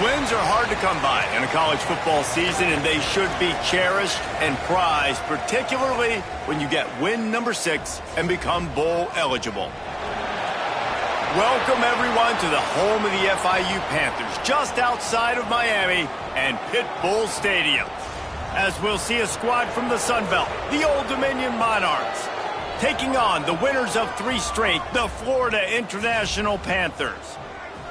Wins are hard to come by in a college football season, and they should be cherished and prized, particularly when you get win number 6 and become bowl eligible. Welcome, everyone, to the home of the FIU Panthers, just outside of Miami and Pit Bull Stadium. As we'll see a squad from the Sun Belt, the Old Dominion Monarchs, taking on the winners of 3 straight, the Florida International Panthers.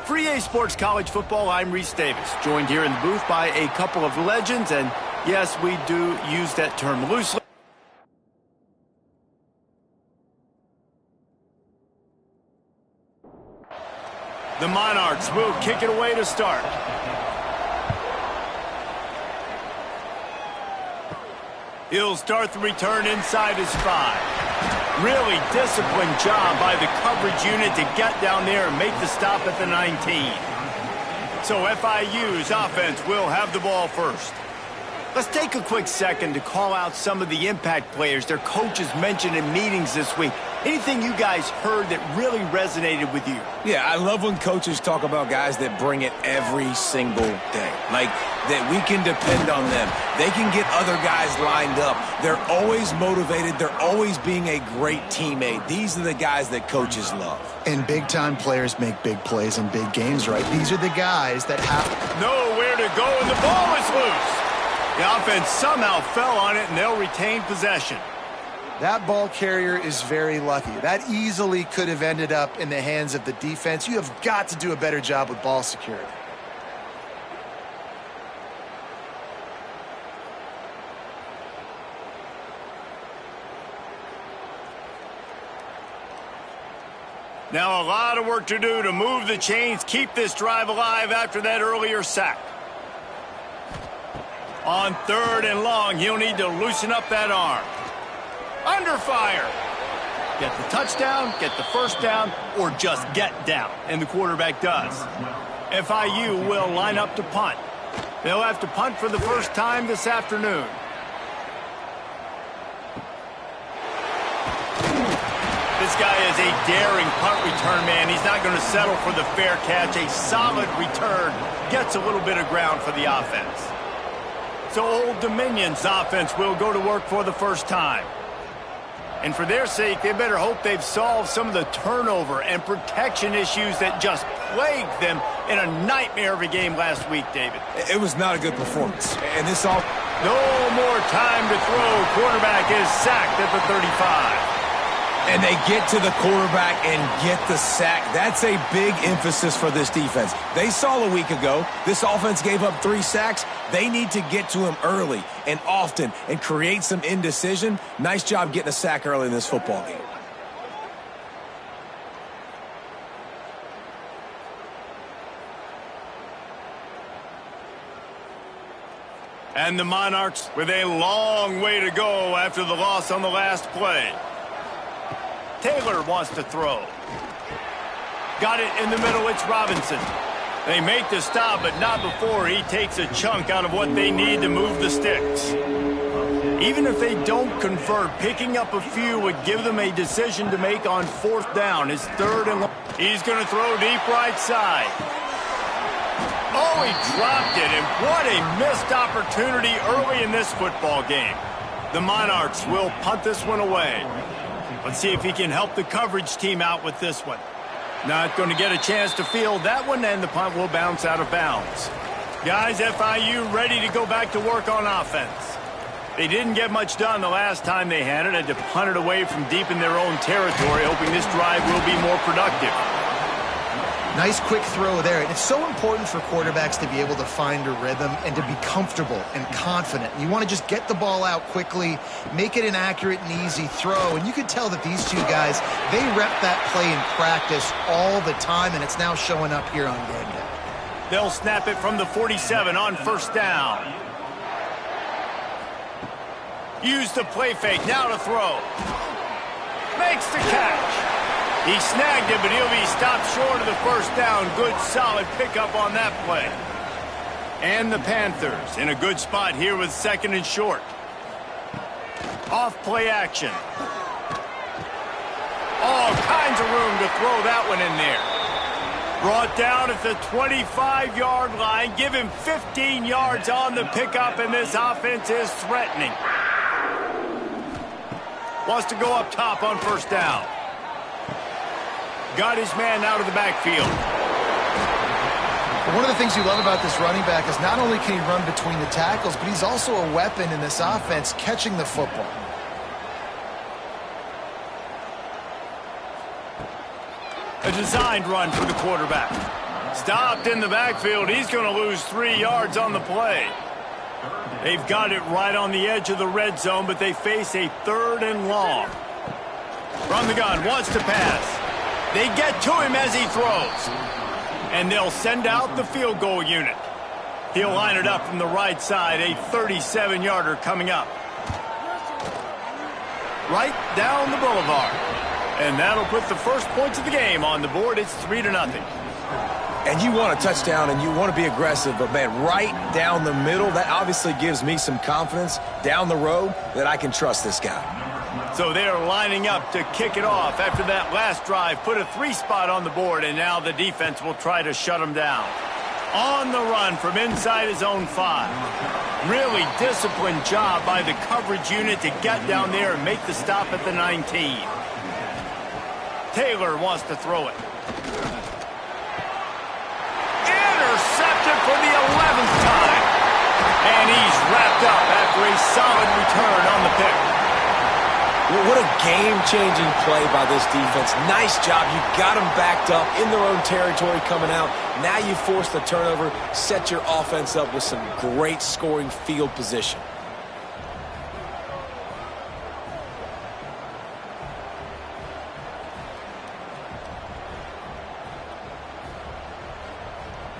For EA Sports College Football, I'm Reese Davis, joined here in the booth by a couple of legends, and yes, we do use that term loosely. The Monarchs will kick it away to start. He'll start the return inside his 5. Really disciplined job by the coverage unit to get down there and make the stop at the 19. So FIU's offense will have the ball first. Let's take a quick second to call out some of the impact players their coaches mentioned in meetings this week. Anything you guys heard that really resonated with you? Yeah, I love when coaches talk about guys that bring it every single day. Like, that we can depend on them. They can get other guys lined up. They're always motivated. They're always being a great teammate. These are the guys that coaches love. And big-time players make big plays in big games, right? These are the guys that have nowhere to go, and the ball is loose. The offense somehow fell on it, and they'll retain possession. That ball carrier is very lucky. That easily could have ended up in the hands of the defense. You have got to do a better job with ball security. Now a lot of work to do to move the chains, keep this drive alive after that earlier sack. On 3rd and long, he'll need to loosen up that arm. Under fire. Get the touchdown, get the first down, or just get down. And the quarterback does. FIU will line up to punt. They'll have to punt for the first time this afternoon. This guy is a daring punt return man. He's not going to settle for the fair catch. A solid return gets a little bit of ground for the offense. So Old Dominion's offense will go to work for the first time. And for their sake, they better hope they've solved some of the turnover and protection issues that just plagued them in a nightmare of a game last week, David. It was not a good performance. And this all... No more time to throw. Quarterback is sacked at the 35. And they get to the quarterback and get the sack. That's a big emphasis for this defense. They saw a week ago, this offense gave up 3 sacks. They need to get to him early and often and create some indecision. Nice job getting a sack early in this football game. And the Monarchs with a long way to go after the loss on the last play. Taylor wants to throw. Got it in the middle, it's Robinson. They make the stop, but not before he takes a chunk out of what they need to move the sticks. Even if they don't convert, picking up a few would give them a decision to make on 4th down. His 3rd and long. He's going to throw deep right side. Oh, he dropped it, and what a missed opportunity early in this football game. The Monarchs will punt this one away. Let's see if he can help the coverage team out with this one. Not going to get a chance to field that one, and the punt will bounce out of bounds. Guys, FIU ready to go back to work on offense. They didn't get much done the last time they had it. Had to punt it away from deep in their own territory, hoping this drive will be more productive. Nice quick throw there. And it's so important for quarterbacks to be able to find a rhythm and to be comfortable and confident. You want to just get the ball out quickly, make it an accurate and easy throw. And you can tell that these 2 guys, they rep that play in practice all the time, and it's now showing up here on game day. They'll snap it from the 47 on 1st down. Use the play fake, now to throw. Makes the catch. He snagged it, but he'll be stopped short of the 1st down. Good, solid pickup on that play. And the Panthers in a good spot here with 2nd and short. Off play action. All kinds of room to throw that one in there. Brought down at the 25-yard line. Give him 15 yards on the pickup, and this offense is threatening. Wants to go up top on first down. Got his man out of the backfield. One of the things you love about this running back is not only can he run between the tackles, but he's also a weapon in this offense catching the football. A designed run for the quarterback. Stopped in the backfield. He's going to lose 3 yards on the play. They've got it right on the edge of the red zone, but they face a 3rd and long. From the gun, wants to pass. They get to him as he throws. And they'll send out the field goal unit. He'll line it up from the right side, a 37-yarder coming up. Right down the boulevard. And that'll put the first points of the game on the board. It's 3-0. And you want a touchdown and you want to be aggressive, but, man, right down the middle, that obviously gives me some confidence down the road that I can trust this guy. So they are lining up to kick it off after that last drive. Put a 3-spot on the board, and now the defense will try to shut him down. On the run from inside his own 5. Really disciplined job by the coverage unit to get down there and make the stop at the 19. Taylor wants to throw it. Intercepted for the 11th time. And he's wrapped up after a solid return on the pick. Well, what a game-changing play by this defense. Nice job. You got them backed up in their own territory coming out. Now you force the turnover, set your offense up with some great scoring field position.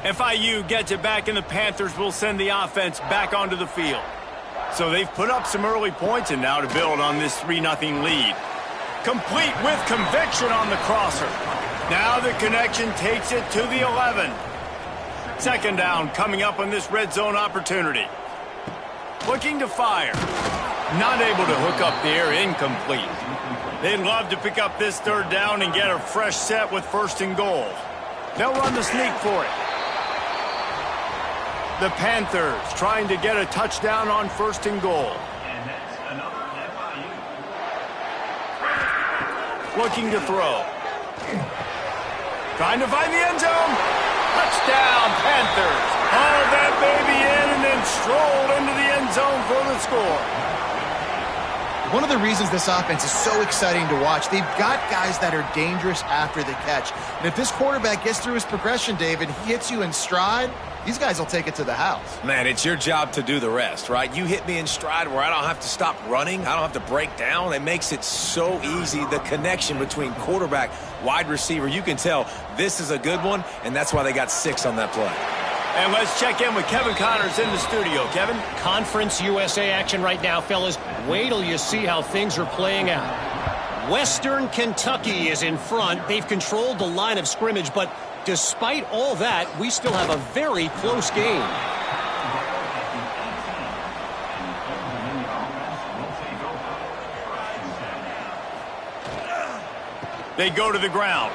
FIU gets it back, and the Panthers will send the offense back onto the field. So they've put up some early points, and now to build on this 3-0 lead. Complete with conviction on the crosser. Now the connection takes it to the 11. 2nd down coming up on this red zone opportunity. Looking to fire. Not able to hook up there, incomplete. They'd love to pick up this 3rd down and get a fresh set with 1st and goal. They'll run the sneak for it. The Panthers trying to get a touchdown on 1st and goal. Looking to throw. Trying to find the end zone. Touchdown, Panthers. Hauled that baby in and then strolled into the end zone for the score. One of the reasons this offense is so exciting to watch, they've got guys that are dangerous after the catch. And if this quarterback gets through his progression, David, he hits you in stride, these guys will take it to the house. Man, it's your job to do the rest, right? You hit me in stride where I don't have to stop running. I don't have to break down. It makes it so easy, the connection between quarterback, wide receiver. You can tell this is a good one, and that's why they got 6 on that play. And let's check in with Kevin Connors in the studio. Kevin? Conference USA action right now, fellas. Wait till you see how things are playing out. Western Kentucky is in front. They've controlled the line of scrimmage, but despite all that, we still have a very close game. They go to the ground.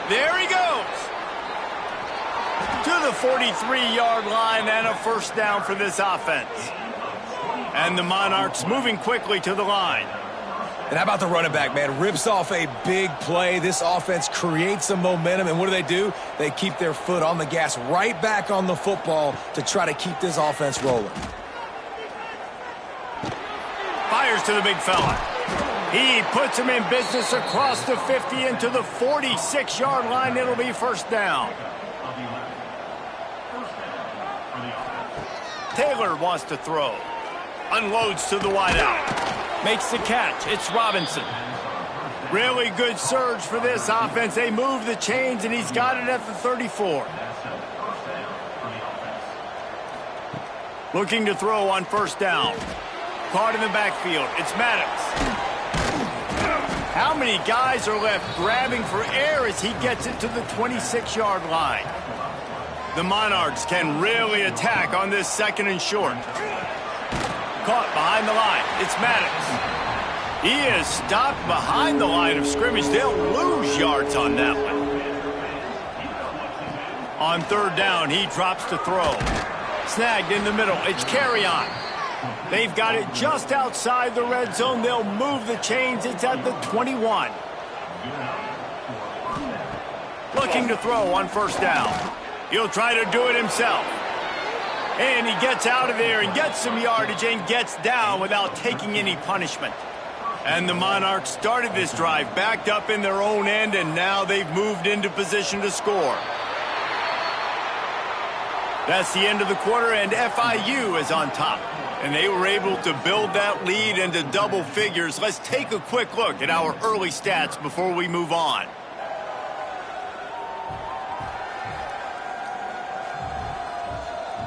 There he goes. To the 43-yard line and a 1st down for this offense. And the Monarchs moving quickly to the line. And how about the running back, man? Rips off a big play. This offense creates some momentum, and what do? They keep their foot on the gas right back on the football to try to keep this offense rolling. Fires to the big fella. He puts him in business across the 50 into the 46-yard line. It'll be 1st down. Taylor wants to throw. Unloads to the wideout. Makes the catch. It's Robinson. Really good surge for this offense. They move the chains, and he's got it at the 34. Looking to throw on 1st down. Caught in the backfield. It's Maddox. How many guys are left grabbing for air as he gets it to the 26-yard line? The Monarchs can really attack on this 2nd and short. Caught behind the line. It's Maddox. He is stopped behind the line of scrimmage. They'll lose yards on that one. On third down, he drops to throw. Snagged in the middle. It's carry on. They've got it just outside the red zone. They'll move the chains. It's at the 21. Looking to throw on first down. He'll try to do it himself. And he gets out of there and gets some yardage and gets down without taking any punishment. And the Monarchs started this drive backed up in their own end, and now they've moved into position to score. That's the end of the quarter, and FIU is on top. And they were able to build that lead into double figures. Let's take a quick look at our early stats before we move on.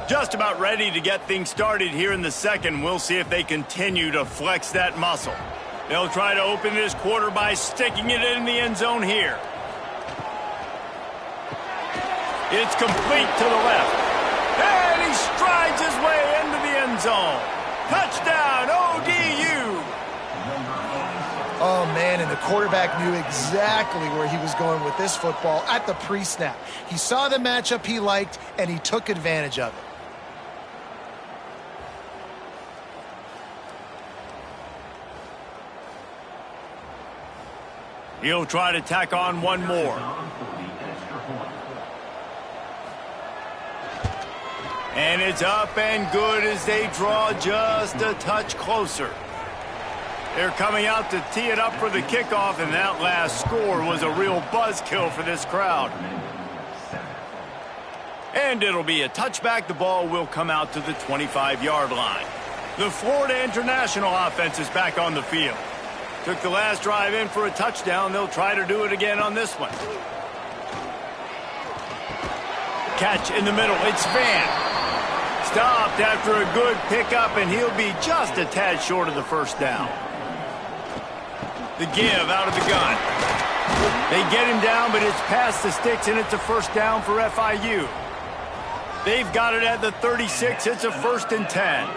Just about ready to get things started here in the second. We'll see if they continue to flex that muscle. They'll try to open this quarter by sticking it in the end zone here. It's complete to the left. And he strides his way into the end zone. Touchdown, ODU! Oh, man, and the quarterback knew exactly where he was going with this football at the pre-snap. He saw the matchup he liked, and he took advantage of it. He'll try to tack on one more. And it's up and good as they draw just a touch closer. They're coming out to tee it up for the kickoff, and that last score was a real buzzkill for this crowd. And it'll be a touchback. The ball will come out to the 25-yard line. The Florida International offense is back on the field. Took the last drive in for a touchdown. They'll try to do it again on this one. Catch in the middle. It's Van. Stopped after a good pickup, and he'll be just a tad short of the first down. The give out of the gun. They get him down, but it's past the sticks, and it's a first down for FIU. They've got it at the 36. It's a 1st and 10.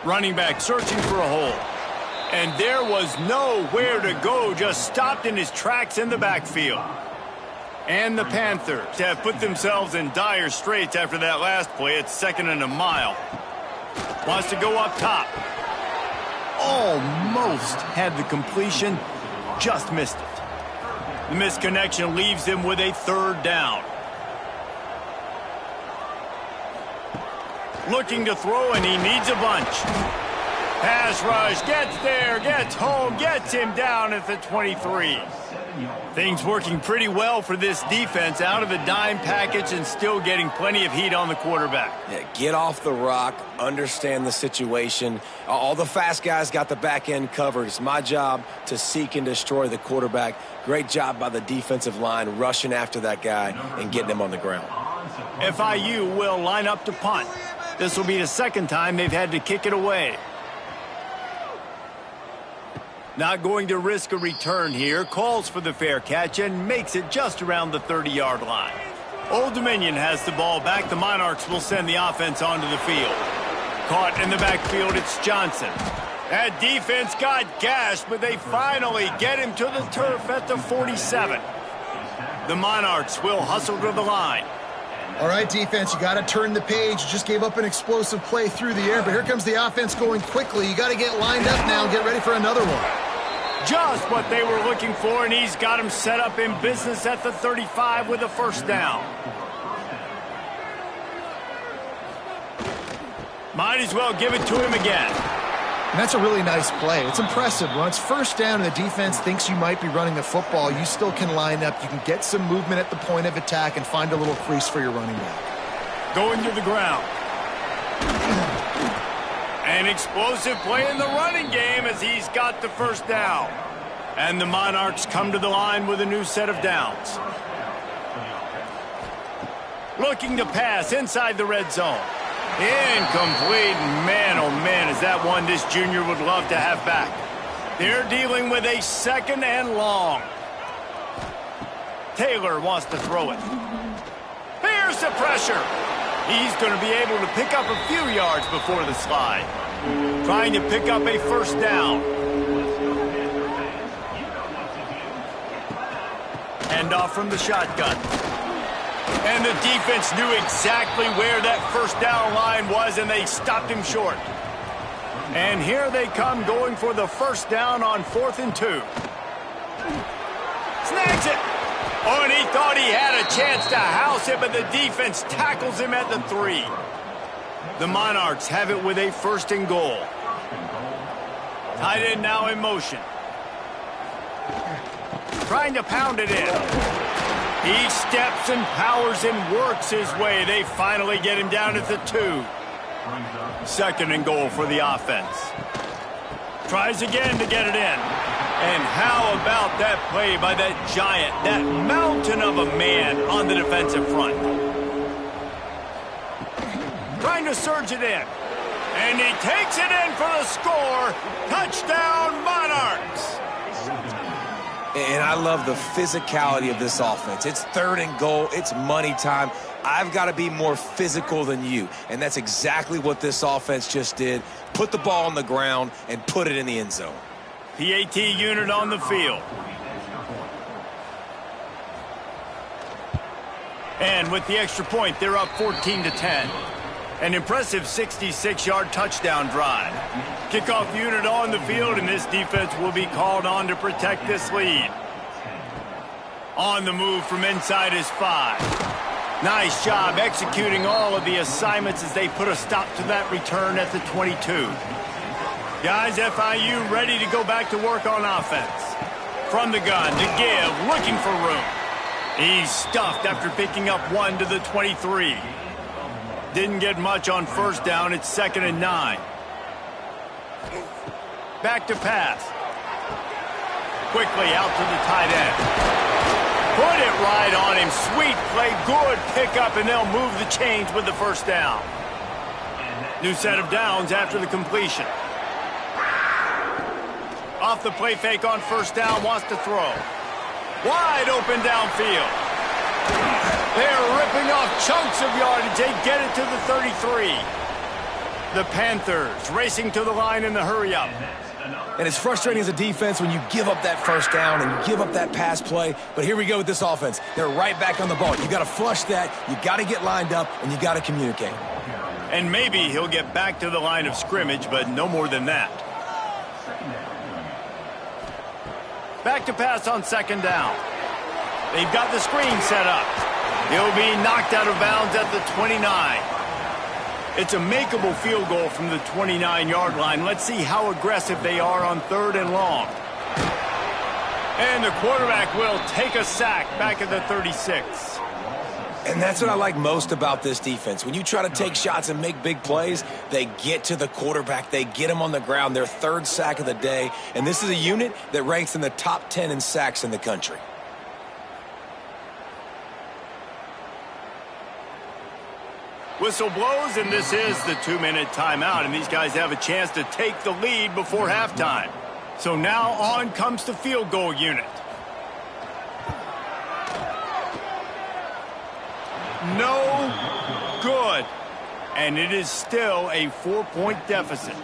Running back searching for a hole. And there was nowhere to go, just stopped in his tracks in the backfield. And the Panthers have put themselves in dire straits after that last play. It's 2nd and a mile. Wants to go up top. Almost had the completion, just missed it. The misconnection leaves him with a 3rd down. Looking to throw, and he needs a bunch. Pass rush, gets there, gets home, gets him down at the 23. Things working pretty well for this defense, out of the dime package and still getting plenty of heat on the quarterback. Yeah, get off the rock, understand the situation. All the fast guys got the back end covered. It's my job to seek and destroy the quarterback. Great job by the defensive line rushing after that guy and getting him on the ground. FIU will line up to punt. This will be the 2nd time they've had to kick it away. Not going to risk a return here. Calls for the fair catch and makes it just around the 30-yard line. Old Dominion has the ball back. The Monarchs will send the offense onto the field. Caught in the backfield, it's Johnson. That defense got gashed, but they finally get him to the turf at the 47. The Monarchs will hustle to the line. All right, defense, you got to turn the page. You just gave up an explosive play through the air, but here comes the offense going quickly. You got to get lined up now and get ready for another one. Just what they were looking for, and he's got him set up in business at the 35 with a 1st down. Might as well give it to him again. And that's a really nice play. It's impressive. When it's 1st down and the defense thinks you might be running the football, you still can line up. You can get some movement at the point of attack and find a little crease for your running back. Going to the ground. An explosive play in the running game as he's got the 1st down. And the Monarchs come to the line with a new set of downs. Looking to pass inside the red zone. Incomplete. Man, oh man, is that one this junior would love to have back. They're dealing with a 2nd and long. Taylor wants to throw it. Here's the pressure. He's going to be able to pick up a few yards before the slide. Trying to pick up a 1st down. Handoff from the shotgun. And the defense knew exactly where that first down line was, and they stopped him short. And here they come going for the first down on 4th and 2. Snags it. Oh, and he thought he had a chance to house it, but the defense tackles him at the 3. The Monarchs have it with a 1st and goal. Tight end now in motion. Trying to pound it in. He steps and powers and works his way. They finally get him down at the 2. 2nd and goal for the offense. Tries again to get it in. And how about that play by that giant, that mountain of a man on the defensive front? Trying to surge it in. And he takes it in for the score. Touchdown, Monarchs! And I love the physicality of this offense. It's 3rd and goal. It's money time. I've got to be more physical than you. And that's exactly what this offense just did. Put the ball on the ground and put it in the end zone. PAT unit on the field. And with the extra point, they're up 14-10. An impressive 66-yard touchdown drive. Kickoff unit on the field, and this defense will be called on to protect this lead. On the move from inside is 5. Nice job executing all of the assignments as they put a stop to that return at the 22. Guys, FIU ready to go back to work on offense. From the gun to give, looking for room. He's stuffed after picking up 1 to the 23. Didn't get much on 1st down. It's 2nd and 9. Back to pass. Quickly out to the tight end. Put it right on him. Sweet play. Good pickup, and they'll move the chains with the 1st down. New set of downs after the completion. Off the play fake on 1st down. Wants to throw. Wide open downfield. They're ripping off chunks of yardage. They get it to the 33. The Panthers racing to the line in the hurry-up. And it's frustrating as a defense when you give up that 1st down and you give up that pass play. But here we go with this offense. They're right back on the ball. You got to flush that. You got to get lined up, and you got to communicate. And maybe he'll get back to the line of scrimmage, but no more than that. Back to pass on 2nd down. They've got the screen set up. He'll be knocked out of bounds at the 29. It's a makeable field goal from the 29-yard line. Let's see how aggressive they are on 3rd and long. And the quarterback will take a sack back at the 36. And that's what I like most about this defense. When you try to take shots and make big plays, they get to the quarterback. They get him on the ground. Their 3rd sack of the day. And this is a unit that ranks in the top 10 in sacks in the country. Whistle blows, and this is the 2-minute timeout, and these guys have a chance to take the lead before halftime. So now on comes the field goal unit. No good. And it is still a 4-point deficit.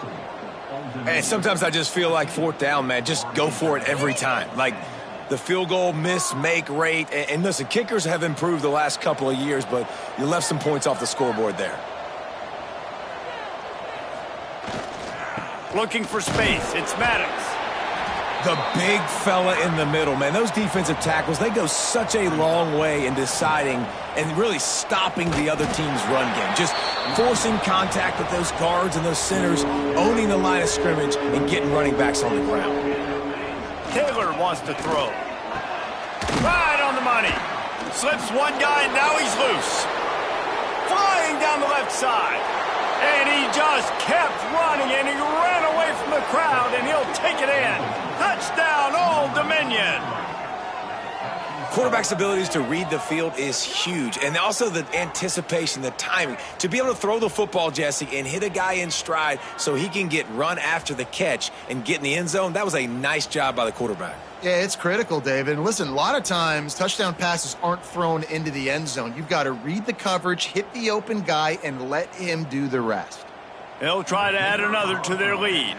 And sometimes I just feel like 4th down, man, just go for it every time. Like, the field goal miss-make rate. And listen, kickers have improved the last couple of years, but you left some points off the scoreboard there. Looking for space. It's Maddox. The big fella in the middle, man. Those defensive tackles, they go such a long way in deciding and really stopping the other team's run game. Just forcing contact with those guards and those centers, owning the line of scrimmage, and getting running backs on the ground. Taylor wants to throw. Right on the money. Slips one guy, and now he's loose. Flying down the left side. And he just kept running, and he ran away from the crowd, and he'll take it in. Touchdown, Old Dominion. Quarterback's abilities to read the field is huge, and also the anticipation, the timing. To be able to throw the football, Jesse, and hit a guy in stride so he can get run after the catch and get in the end zone, that was a nice job by the quarterback. Yeah, it's critical, David. And listen, a lot of times touchdown passes aren't thrown into the end zone. You've got to read the coverage, hit the open guy, and let him do the rest. They'll try to add another to their lead.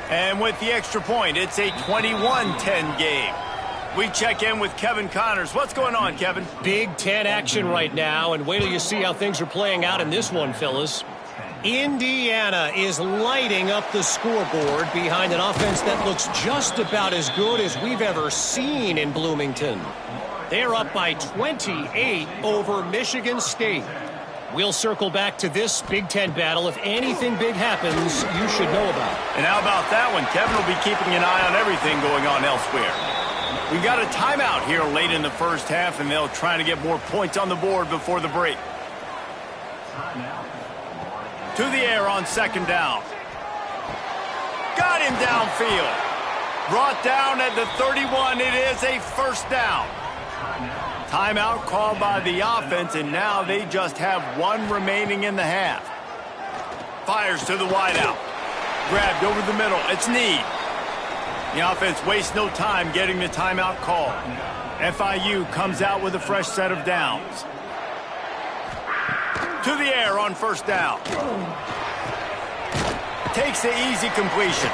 And with the extra point, it's a 21-10 game. We check in with Kevin Connors. What's going on, Kevin? Big Ten action right now, and wait till you see how things are playing out in this one, fellas. Indiana is lighting up the scoreboard behind an offense that looks just about as good as we've ever seen in Bloomington. They're up by 28 over Michigan State. We'll circle back to this Big Ten battle. If anything big happens, you should know about it. And how about that one? Kevin will be keeping an eye on everything going on elsewhere. We got a timeout here late in the first half, and they'll try to get more points on the board before the break. To the air on second down. Got him downfield. Brought down at the 31. It is a first down. Timeout called by the offense, and now they just have one remaining in the half. Fires to the wideout. Grabbed over the middle. It's Need. The offense wastes no time getting the timeout call. FIU comes out with a fresh set of downs. To the air on first down. Takes the easy completion.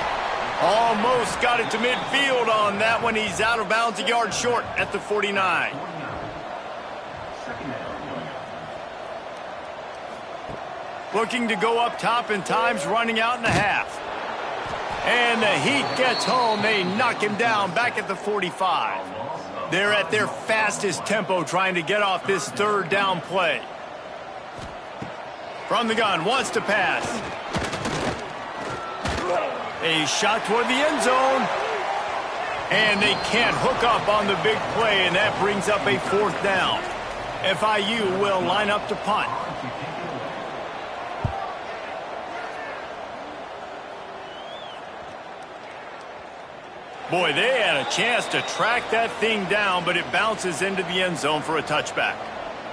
Almost got it to midfield on that one. He's out of bounds, a yard short at the 49. Looking to go up top, and time's running out in the half. And the Heat gets home. They knock him down back at the 45. They're at their fastest tempo trying to get off this third down play. From the gun, wants to pass. A shot toward the end zone. And they can't hook up on the big play, and that brings up a fourth down. FIU will line up to punt. Boy, they had a chance to track that thing down, but it bounces into the end zone for a touchback.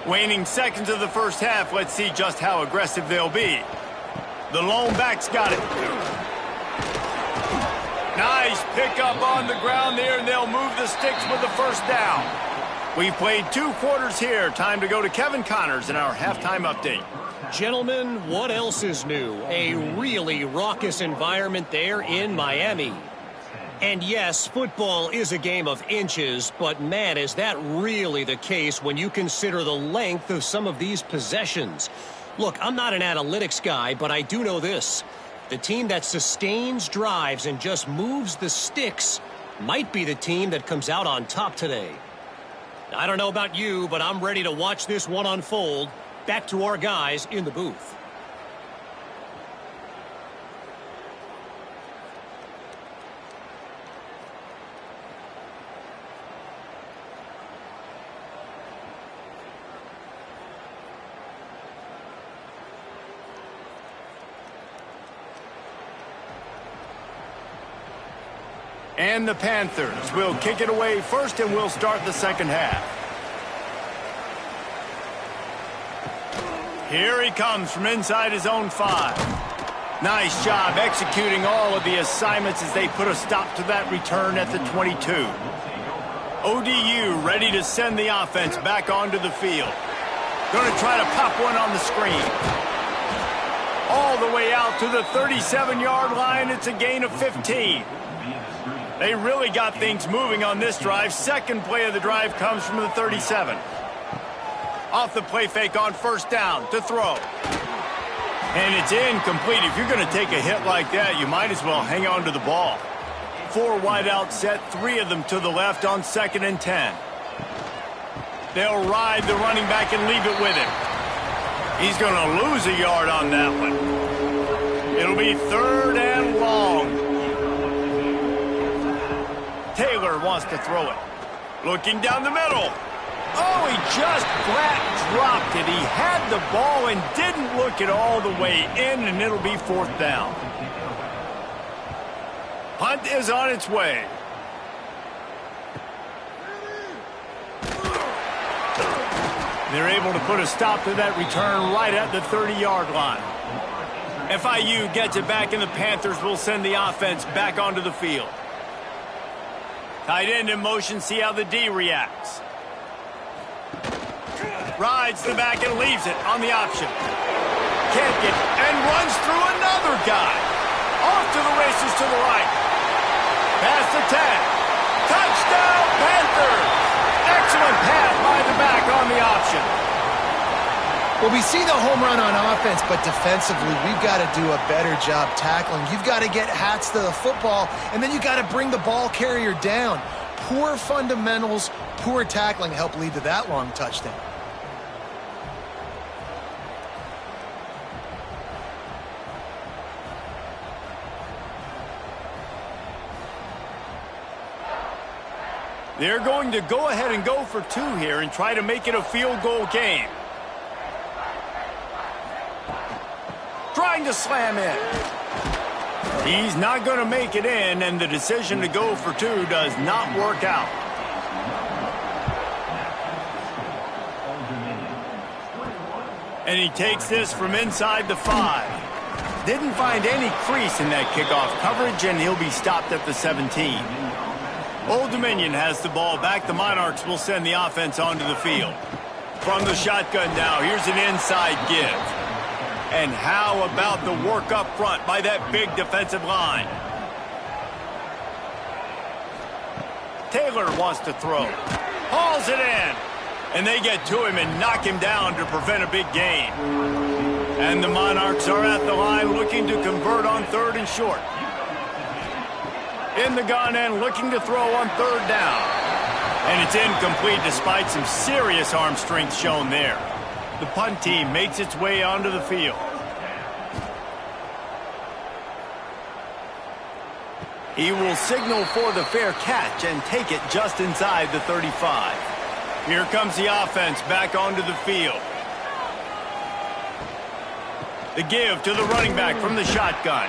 Waning seconds of the first half, let's see just how aggressive they'll be. The lone back's got it. Nice pickup on the ground there, and they'll move the sticks with the first down. We've played 2 quarters here. Time to go to Kevin Connors in our halftime update. Gentlemen, what else is new? A really raucous environment there in Miami. And yes, football is a game of inches, but man, is that really the case when you consider the length of some of these possessions. Look, I'm not an analytics guy, but I do know this. The team that sustains drives and just moves the sticks might be the team that comes out on top today. I don't know about you, but I'm ready to watch this one unfold. Back to our guys in the booth. And the Panthers will kick it away first, and we'll start the second half. Here he comes from inside his own 5. Nice job executing all of the assignments as they put a stop to that return at the 22. ODU ready to send the offense back onto the field. Going to try to pop one on the screen. All the way out to the 37-yard line. It's a gain of 15. They really got things moving on this drive. Second play of the drive comes from the 37. Off the play fake on first down to throw. And it's incomplete. If you're going to take a hit like that, you might as well hang on to the ball. 4 wide out set, 3 of them to the left on 2nd and 10. They'll ride the running back and leave it with him. He's going to lose a yard on that one. It'll be 3rd and long. Taylor wants to throw it. Looking down the middle. Oh, he just flat dropped it. He had the ball and didn't look it all the way in, and it'll be 4th down. Punt is on its way. They're able to put a stop to that return right at the 30-yard line. FIU gets it back, and the Panthers will send the offense back onto the field. Tight end in motion, see how the D reacts. Rides the back and leaves it on the option. Can't get and runs through another guy. Off to the races. races to the right. Past the 10. Touchdown, Panthers! Excellent pass by the back on the option. Well, we see the home run on offense, but defensively, we've got to do a better job tackling. You've got to get hats to the football, and then you've got to bring the ball carrier down. Poor fundamentals, poor tackling help lead to that long touchdown. They're going to go ahead and go for 2 here and try to make it a field goal game. Trying to slam in. He's not going to make it in, and the decision to go for 2 does not work out. And he takes this from inside the 5. Didn't find any crease in that kickoff coverage, and he'll be stopped at the 17. Old Dominion has the ball back. The Monarchs will send the offense onto the field. From the shotgun now, here's an inside give. And how about the work up front by that big defensive line? Taylor wants to throw. Hauls it in. And they get to him and knock him down to prevent a big gain. And the Monarchs are at the line looking to convert on 3rd and short. In the gun and looking to throw on 3rd down. And it's incomplete despite some serious arm strength shown there. The punt team makes its way onto the field. He will signal for the fair catch and take it just inside the 35. Here comes the offense back onto the field. The give to the running back from the shotgun.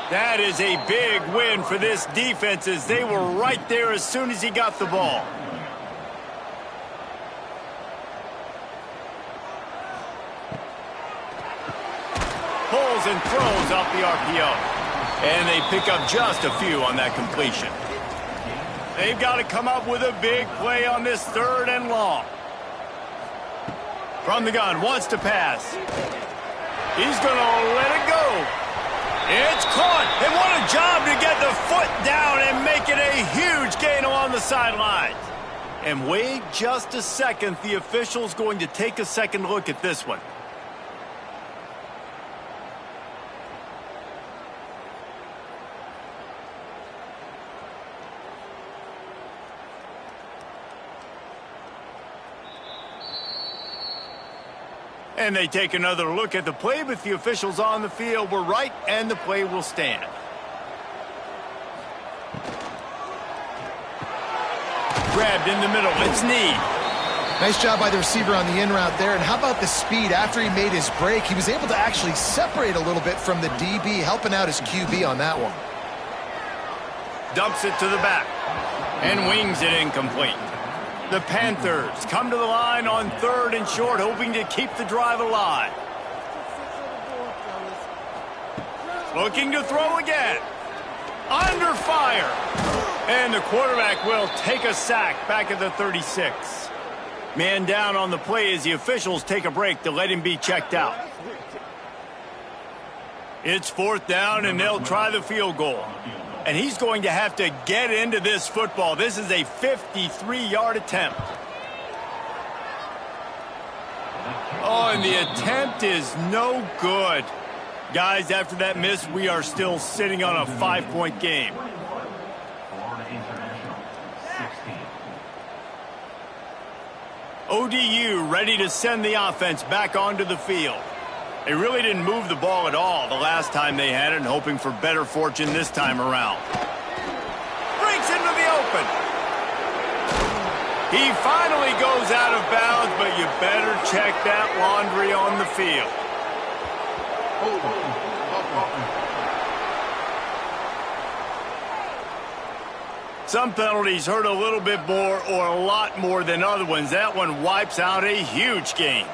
That is a big win for this defense as they were right there as soon as he got the ball. Pulls and throws off the RPO. And they pick up just a few on that completion. They've got to come up with a big play on this 3rd and long. From the gun, wants to pass. He's going to let it go. It's caught, and what a job to get the foot down and make it a huge gain along the sidelines. And wait just a second, the official's going to take a second look at this one. And they take another look at the play, but the officials on the field were right, and the play will stand. Grabbed in the middle. It's Need. Nice job by the receiver on the in route there. And how about the speed? After he made his break, he was able to actually separate a little bit from the DB, helping out his QB on that one. Dumps it to the back and wings it incomplete. The Panthers come to the line on 3rd and short, hoping to keep the drive alive. Looking to throw again. Under fire. And the quarterback will take a sack back at the 36. Man down on the play as the officials take a break to let him be checked out. It's 4th down, and they'll try the field goal. And he's going to have to get into this football. This is a 53-yard attempt. Oh, and the attempt is no good. Guys, after that miss, we are still sitting on a 5-point game. ODU ready to send the offense back onto the field. They really didn't move the ball at all the last time they had it, hoping for better fortune this time around. Breaks into the open. He finally goes out of bounds, but you better check that laundry on the field. Some penalties hurt a little bit more or a lot more than other ones. That one wipes out a huge game.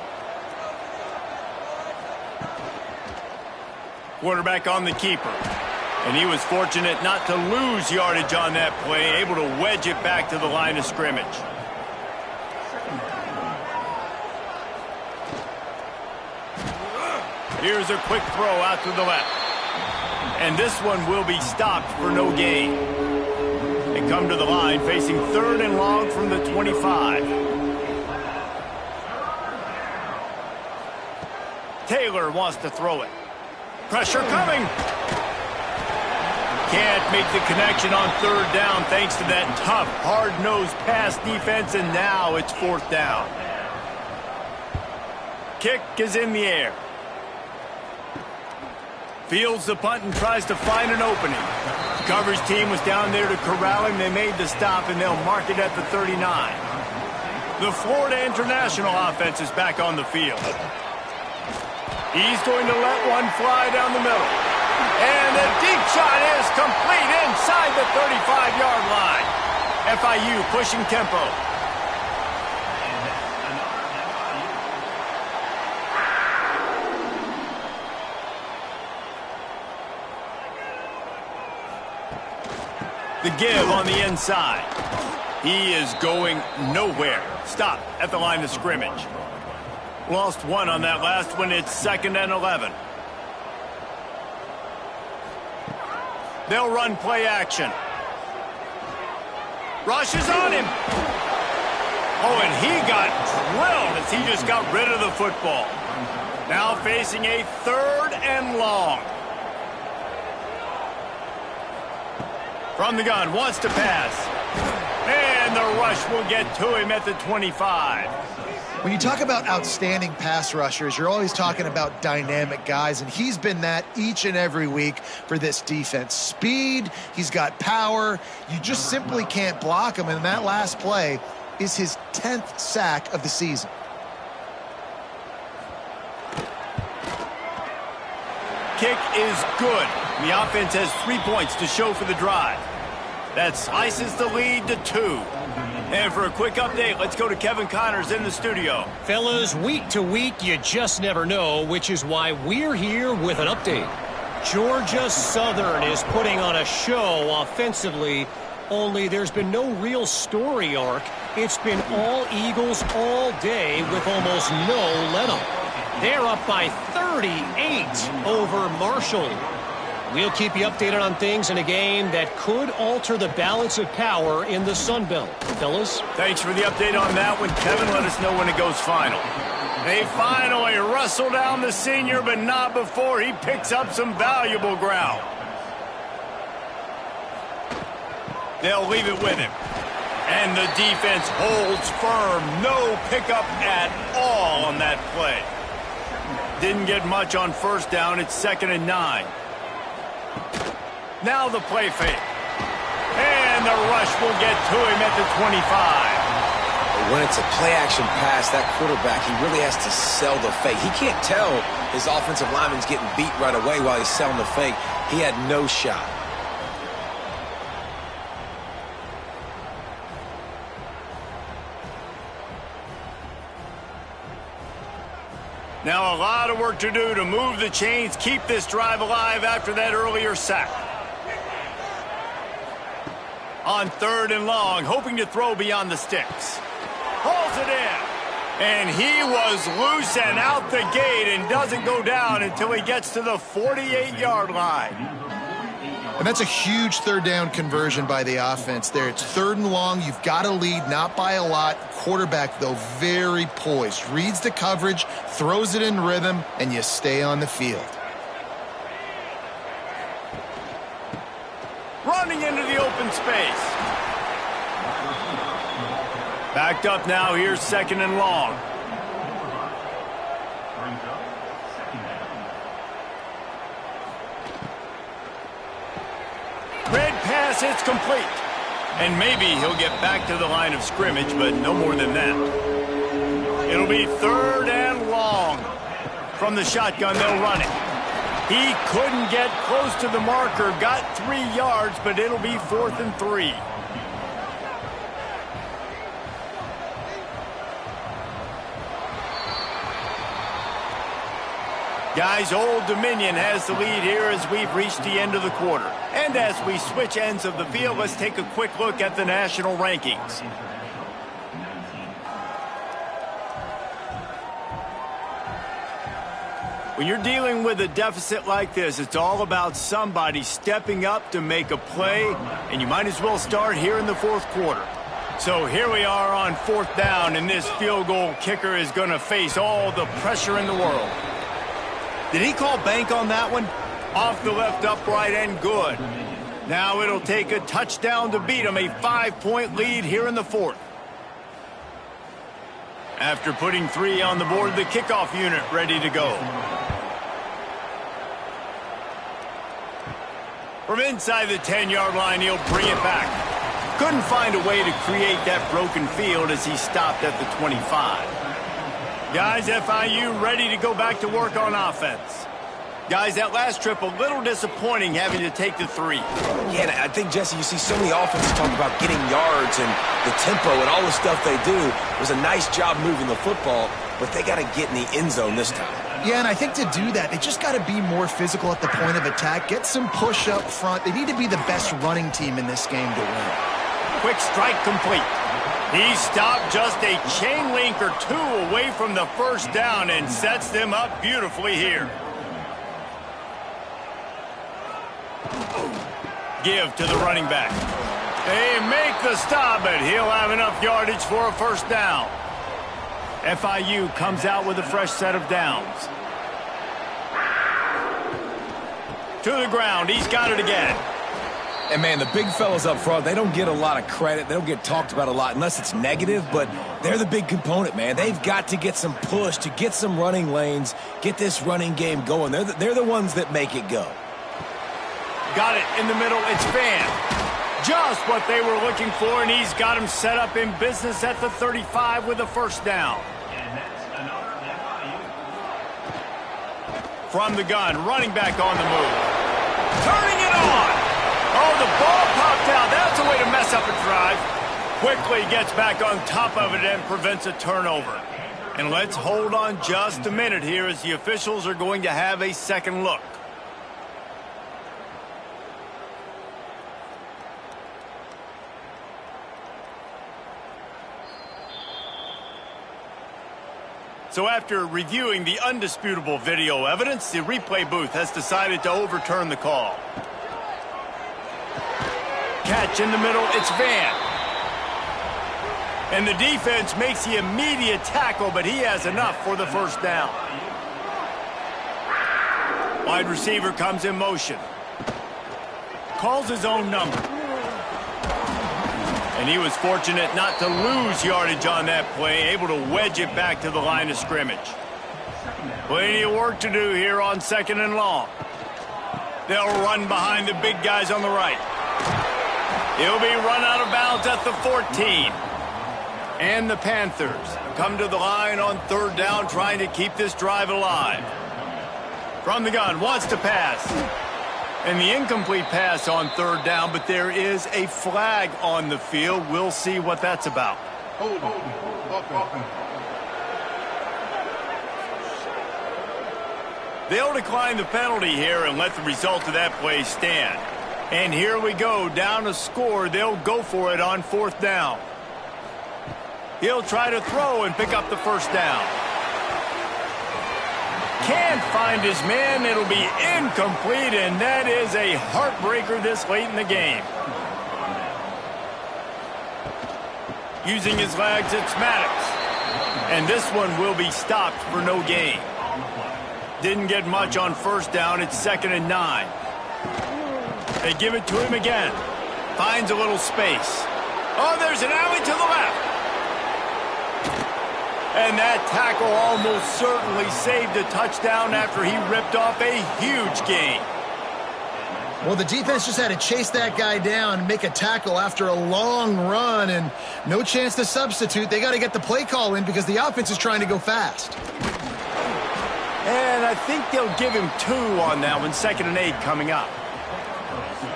Quarterback on the keeper. And he was fortunate not to lose yardage on that play, able to wedge it back to the line of scrimmage. Here's a quick throw out to the left. And this one will be stopped for no gain. They come to the line facing 3rd and long from the 25. Taylor wants to throw it. Pressure coming. Can't make the connection on 3rd down thanks to that tough, hard-nosed pass defense, and now it's 4th down. Kick is in the air. Fields the punt and tries to find an opening. The coverage team was down there to corral him. They made the stop, and they'll mark it at the 39. The Florida International offense is back on the field. He's going to let one fly down the middle. And the deep shot is complete inside the 35-yard line. FIU pushing tempo. The give on the inside. He is going nowhere. Stop at the line of scrimmage. Lost one on that last one. It's 2nd and 11. They'll run play action. Rush is on him. Oh, and he got drilled as he just got rid of the football. Now facing a 3rd and long. From the gun, wants to pass. And the rush will get to him at the 25. When you talk about outstanding pass rushers, you're always talking about dynamic guys, and he's been that each and every week for this defense. Speed, he's got power. You just simply can't block him, and that last play is his 10th sack of the season. Kick is good. The offense has 3 points to show for the drive. That slices the lead to 2. And for a quick update, let's go to Kevin Connors in the studio. Fellas, week to week, you just never know, which is why we're here with an update. Georgia Southern is putting on a show offensively, only there's been no real story arc. It's been all Eagles all day with almost no let-up. They're up by 38 over Marshall. We'll keep you updated on things in a game that could alter the balance of power in the Sun Belt. Fellas? Thanks for the update on that one, Kevin. Let us know when it goes final. They finally wrestle down the senior, but not before he picks up some valuable ground. They'll leave it with him. And the defense holds firm. No pickup at all on that play. Didn't get much on 1st down. It's 2nd and 9. Now the play fake. And the rush will get to him at the 25. When it's a play-action pass, that quarterback, he really has to sell the fake. He can't tell his offensive lineman's getting beat right away while he's selling the fake. He had no shot. Now a lot of work to do to move the chains, keep this drive alive after that earlier sack. On 3rd and long, hoping to throw beyond the sticks. Hauls it in. And he was loose and out the gate and doesn't go down until he gets to the 48-yard line. And that's a huge 3rd down conversion by the offense there. It's 3rd and long. You've got to lead, not by a lot. Quarterback, though, very poised. Reads the coverage, throws it in rhythm, and you stay on the field. Running into the open space. Backed up now. Here's 2nd and long. Red pass, it's complete. And maybe he'll get back to the line of scrimmage, but no more than that. It'll be 3rd and long. From the shotgun, they'll run it. He couldn't get close to the marker, got 3 yards, but it'll be 4th and 3. Guys, Old Dominion has the lead here as we've reached the end of the quarter. And as we switch ends of the field, let's take a quick look at the national rankings. When you're dealing with a deficit like this, it's all about somebody stepping up to make a play, and you might as well start here in the fourth quarter. So here we are on fourth down, and this field goal kicker is going to face all the pressure in the world. Did he call bank on that one? Off the left upright and good. Now it'll take a touchdown to beat him, a 5-point lead here in the fourth. After putting 3 on the board, the kickoff unit ready to go. From inside the 10-yard line, he'll bring it back. Couldn't find a way to create that broken field as he stopped at the 25. Guys, FIU ready to go back to work on offense. Guys, that last trip a little disappointing having to take the 3. Yeah, and I think, Jesse, you see so many offenses talk about getting yards and the tempo and all the stuff they do. It was a nice job moving the football, but they got to get in the end zone this time. Yeah, and I think to do that, they just got to be more physical at the point of attack, get some push up front. They need to be the best running team in this game to win. Quick strike complete. He stopped just a chain link or 2 away from the first down and sets them up beautifully here. Give to the running back. They make the stop, but he'll have enough yardage for a first down. FIU comes out with a fresh set of downs. To the ground. He's got it again. And, man, the big fellas up front, they don't get a lot of credit. They don't get talked about a lot unless it's negative, but they're the big component, man. They've got to get some push, to get some running lanes, get this running game going. They're the ones that make it go. Got it in the middle. It's Van. Just what they were looking for, and he's got him set up in business at the 35 with a first down. From the gun, running back on the move. Turning it on. Oh, the ball popped out. That's a way to mess up a drive. Quickly gets back on top of it and prevents a turnover. And let's hold on just a minute here as the officials are going to have a second look. So after reviewing the undisputable video evidence, the replay booth has decided to overturn the call. Catch in the middle, it's Van. And the defense makes the immediate tackle, but he has enough for the first down. Wide receiver comes in motion. Calls his own number. And he was fortunate not to lose yardage on that play, able to wedge it back to the line of scrimmage. Plenty of work to do here on 2nd and long. They'll run behind the big guys on the right. He'll be run out of bounds at the 14. And the Panthers come to the line on 3rd down, trying to keep this drive alive. From the gun, wants to pass. And the incomplete pass on 3rd down, but there is a flag on the field. We'll see what that's about. They'll decline the penalty here and let the result of that play stand. And here we go, down a score. They'll go for it on 4th down. He'll try to throw and pick up the first down. Can't find his man. It'll be incomplete, and that is a heartbreaker this late in the game. Using his legs, it's Maddox. And this one will be stopped for no gain. Didn't get much on 1st down. It's 2nd and 9. They give it to him again. Finds a little space. Oh, there's an alley to the left. And that tackle almost certainly saved a touchdown after he ripped off a huge gain. Well, the defense just had to chase that guy down and make a tackle after a long run, and no chance to substitute. They got to get the play call in because the offense is trying to go fast. And I think they'll give him 2 on that one. 2nd and 8 coming up.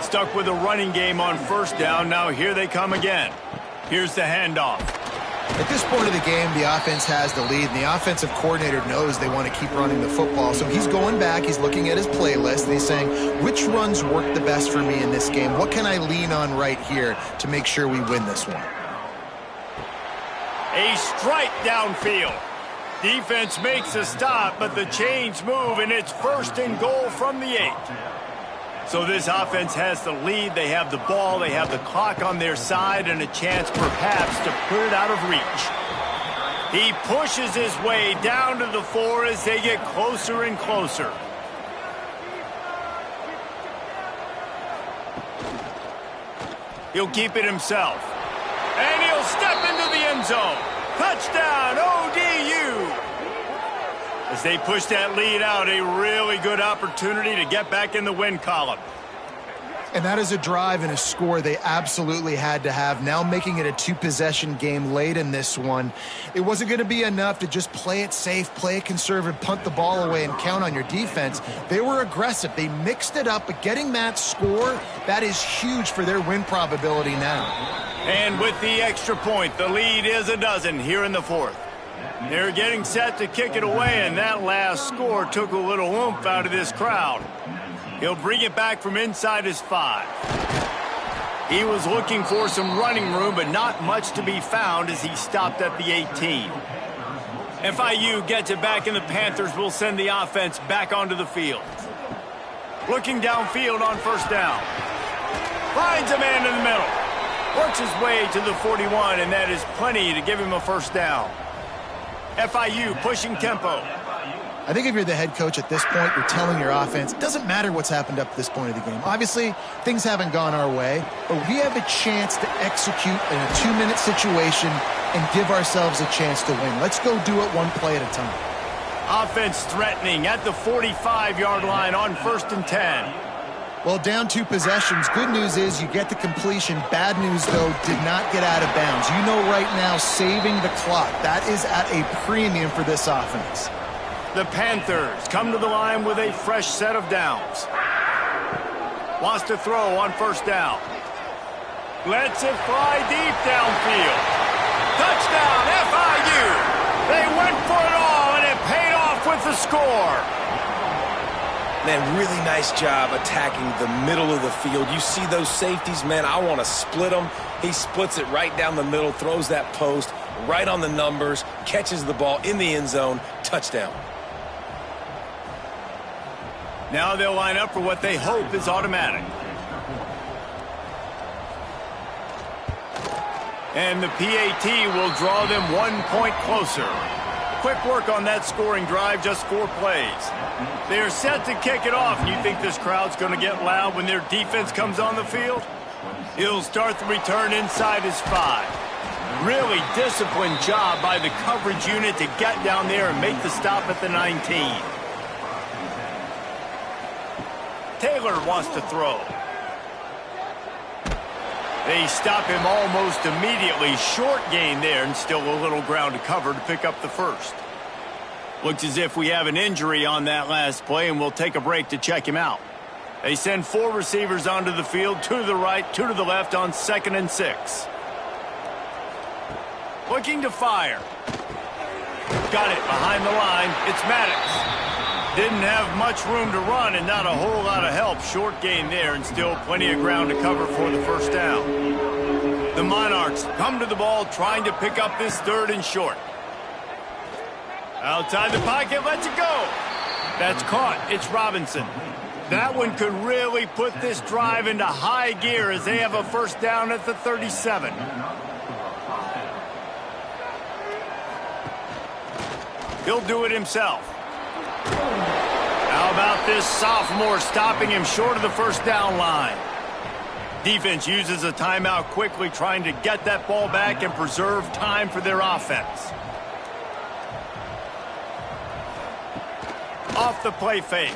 Stuck with a running game on 1st down. Now here they come again. Here's the handoff. At this point of the game, the offense has the lead, and the offensive coordinator knows they want to keep running the football. So he's going back, he's looking at his playlist, and he's saying, which runs work the best for me in this game? What can I lean on right here to make sure we win this one? A strike downfield. Defense makes a stop, but the chains move, and it's 1st and goal from the 8. So this offense has the lead. They have the ball, they have the clock on their side, and a chance perhaps to put it out of reach. He pushes his way down to the 4 as they get closer and closer. He'll keep it himself. And he'll step into the end zone. Touchdown, ODU! As they push that lead out, a really good opportunity to get back in the win column. And that is a drive and a score they absolutely had to have. Now making it a 2-possession game late in this one. It wasn't going to be enough to just play it safe, play it conservative, punt the ball away, and count on your defense. They were aggressive. They mixed it up, but getting that score, that is huge for their win probability now. And with the extra point, the lead is a dozen here in the 4th. They're getting set to kick it away, and that last score took a little oomph out of this crowd. He'll bring it back from inside his 5. He was looking for some running room, but not much to be found as he stopped at the 18. FIU gets it back, and the Panthers will send the offense back onto the field. Looking downfield on 1st down. Finds a man in the middle. Works his way to the 41, and that is plenty to give him a 1st down. FIU pushing tempo. I think if you're the head coach at this point, you're telling your offense, it doesn't matter what's happened up to this point of the game. Obviously, things haven't gone our way, but we have a chance to execute in a 2-minute situation and give ourselves a chance to win. Let's go do it one play at a time. Offense threatening at the 45-yard line on 1st and 10. Well, down 2 possessions. Good news is you get the completion. Bad news, though, did not get out of bounds. You know right now, saving the clock. That is at a premium for this offense. The Panthers come to the line with a fresh set of downs. Wants to throw on 1st down. Lets it fly deep downfield. Touchdown, FIU! They went for it all, and it paid off with the score. Man, really nice job attacking the middle of the field. You see those safeties, man, I want to split them. He splits it right down the middle, throws that post right on the numbers, catches the ball in the end zone, touchdown. Now they'll line up for what they hope is automatic. And the PAT will draw them 1 point closer. Quick work on that scoring drive, just 4 plays. They're set to kick it off. You think this crowd's going to get loud when their defense comes on the field? He'll start the return inside his 5. Really disciplined job by the coverage unit to get down there and make the stop at the 19. Taylor wants to throw. They stop him almost immediately. Short gain there, and still a little ground to cover to pick up the 1st. Looks as if we have an injury on that last play, and we'll take a break to check him out. They send 4 receivers onto the field, 2 to the right, 2 to the left on 2nd and 6. Looking to fire. Got it behind the line. It's Maddox. Didn't have much room to run and not a whole lot of help. Short gain there and still plenty of ground to cover for the 1st down. The Monarchs come to the ball trying to pick up this 3rd and short. Outside the pocket, lets it go. That's caught. It's Robinson. That one could really put this drive into high gear as they have a 1st down at the 37. He'll do it himself. How about this sophomore stopping him short of the 1st down line? Defense uses a timeout quickly, trying to get that ball back and preserve time for their offense. Off the play fake.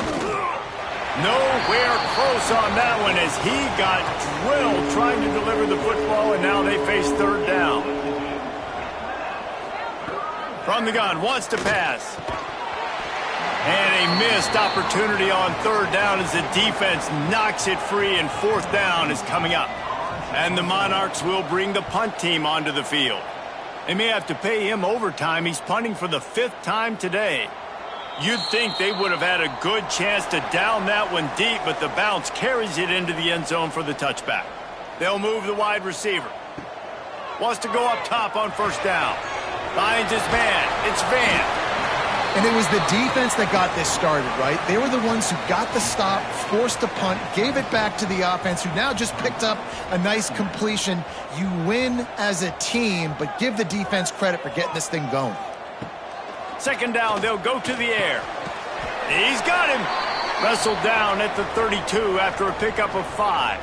Nowhere close on that one as he got drilled trying to deliver the football, and now they face 3rd down. From the gun, wants to pass. And a missed opportunity on 3rd down as the defense knocks it free, and 4th down is coming up. And the Monarchs will bring the punt team onto the field. They may have to pay him overtime. He's punting for the 5th time today. You'd think they would have had a good chance to down that one deep, but the bounce carries it into the end zone for the touchback. They'll move the wide receiver. Wants to go up top on 1st down. Finds his man. It's Van. And it was the defense that got this started, right? They were the ones who got the stop, forced the punt, gave it back to the offense, who now just picked up a nice completion. You win as a team, but give the defense credit for getting this thing going. Second down, they'll go to the air. He's got him. Wrestled down at the 32 after a pickup of 5.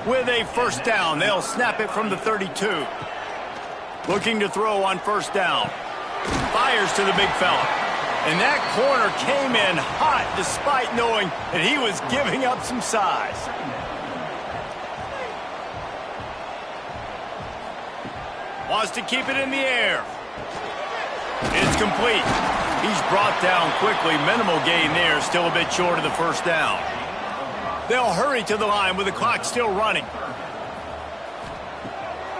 With a first down, they'll snap it from the 32. Looking to throw on first down. Fires to the big fella. And that corner came in hot despite knowing that he was giving up some size. Wants to keep it in the air. It's complete. He's brought down quickly. Minimal gain there. Still a bit short of the first down. They'll hurry to the line with the clock still running.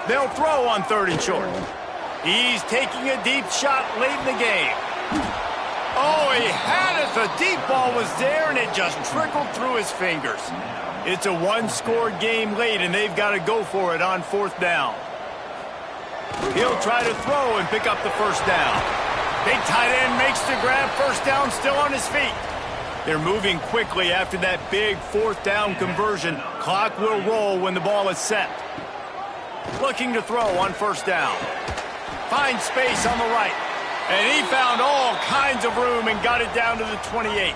They'll throw on 3rd and short. He's taking a deep shot late in the game. Oh, he had it. The deep ball was there, and it just trickled through his fingers. It's a one-score game late, and they've got to go for it on 4th down. He'll try to throw and pick up the first down. Big tight end makes the grab. First down, still on his feet. They're moving quickly after that big 4th down conversion. Clock will roll when the ball is set. Looking to throw on first down. Finds space on the right. And he found all kinds of room and got it down to the 28.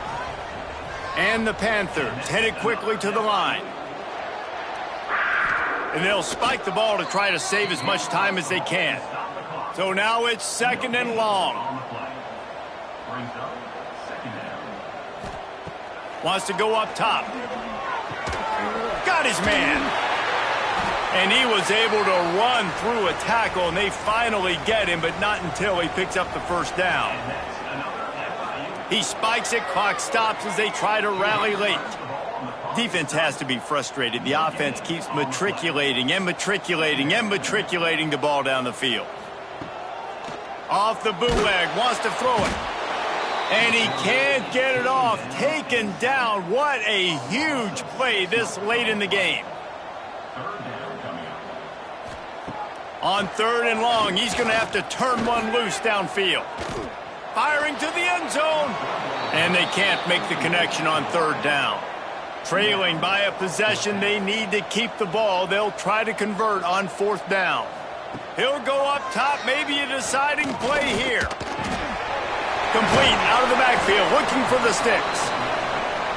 And the Panthers headed quickly to the line. And they'll spike the ball to try to save as much time as they can. So now it's 2nd and long. Wants to go up top. Got his man. And he was able to run through a tackle, and they finally get him, but not until he picks up the first down. He spikes it, clock stops as they try to rally late. Defense has to be frustrated. The offense keeps matriculating and matriculating and matriculating the ball down the field. Off the bootleg, wants to throw it. And he can't get it off. Taken down. What a huge play this late in the game. On 3rd and long, he's going to have to turn one loose downfield. Firing to the end zone. And they can't make the connection on 3rd down. Trailing by a possession, they need to keep the ball. They'll try to convert on 4th down. He'll go up top, maybe a deciding play here. Complete out of the backfield, looking for the sticks.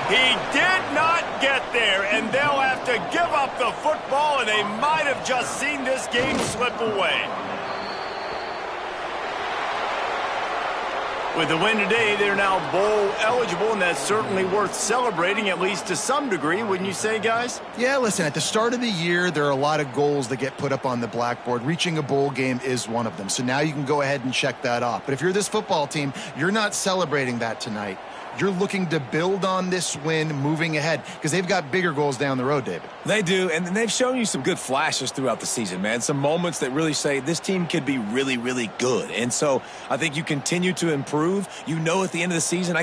He did not get there, and they'll have to give up the football, and they might have just seen this game slip away. With the win today, they're now bowl eligible, and that's certainly worth celebrating, at least to some degree, wouldn't you say, guys? Yeah, listen, at the start of the year, there are a lot of goals that get put up on the blackboard. Reaching a bowl game is one of them, so now you can go ahead and check that off. But if you're this football team, you're not celebrating that tonight. You're looking to build on this win moving ahead because they've got bigger goals down the road, David. They do, and they've shown you some good flashes throughout the season, man. Some moments that really say this team could be really, really good. And so I think you continue to improve. You know at the end of the season,